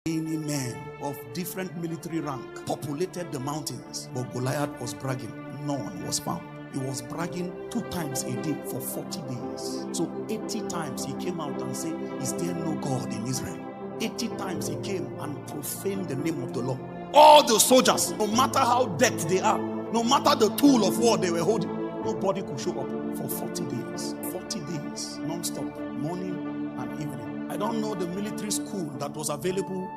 Many men of different military rank populated the mountains, but Goliath was bragging. No one was found. He was bragging 2 times a day for 40 days. So 80 times he came out and said, is there no God in Israel? 80 times he came and profaned the name of the Lord. All the soldiers, no matter how decked they are, no matter the tool of war they were holding, nobody could show up for 40 days. 40 days, non-stop, morning and evening. I don't know the military school that was available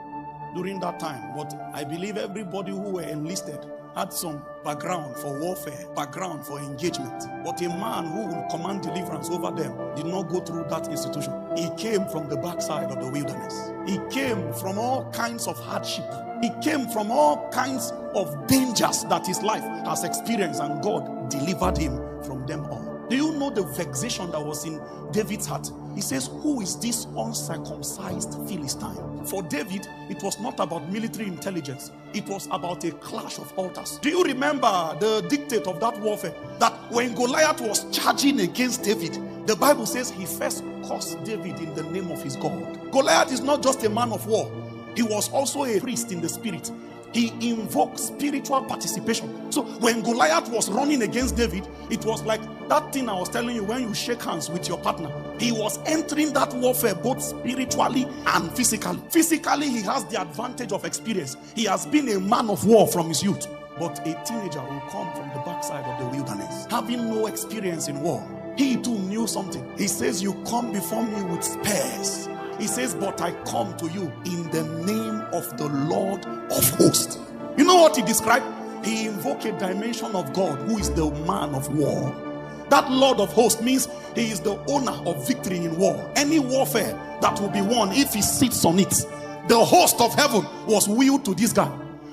during that time, but I believe everybody who were enlisted had some background for warfare, background for engagement. But a man who would command deliverance over them did not go through that institution. He came from the backside of the wilderness. He came from all kinds of hardship. He came from all kinds of dangers that his life has experienced, and God delivered him from them all. Do you know the vexation that was in David's heart? He says, who is this uncircumcised Philistine? For David, it was not about military intelligence. It was about a clash of altars. Do you remember the dictate of that warfare? That when Goliath was charging against David, the Bible says he first cursed David in the name of his God. Goliath is not just a man of war. He was also a priest in the spirit. He invoked spiritual participation. So when Goliath was running against David, it was like that thing I was telling you when you shake hands with your partner. He was entering that warfare both spiritually and physically. Physically, he has the advantage of experience. He has been a man of war from his youth. But a teenager will come from the backside of the wilderness, having no experience in war. He too knew something. He says, you come before me with spears. He says, but I come to you in the name of the Lord of hosts. You know what he described? He invoked a dimension of God who is the man of war. That Lord of hosts means he is the owner of victory in war. Any warfare that will be won, if he sits on it, the host of heaven was willed to this guy.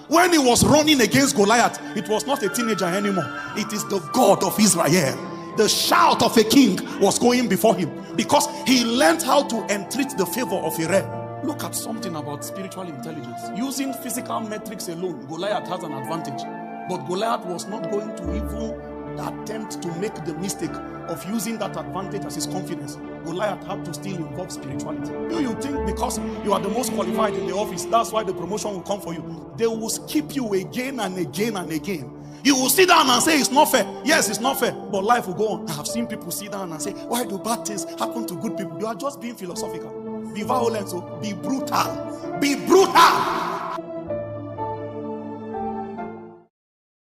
When he was running against Goliath, it was not a teenager anymore. It is the God of Israel. The shout of a king was going before him because he learned how to entreat the favor of a realm. Look at something about spiritual intelligence. Using physical metrics alone, Goliath has an advantage. But Goliath was not going to even attempt to make the mistake of using that advantage as his confidence. Goliath had to still involve spirituality. Do you think because you are the most qualified in the office, that's why the promotion will come for you? They will skip you again and again and again. You will sit down and say it's not fair. Yes, it's not fair, but life will go on. I have seen people sit down and say, why do bad things happen to good people? You are just being philosophical. Be violent, so be brutal. Be brutal.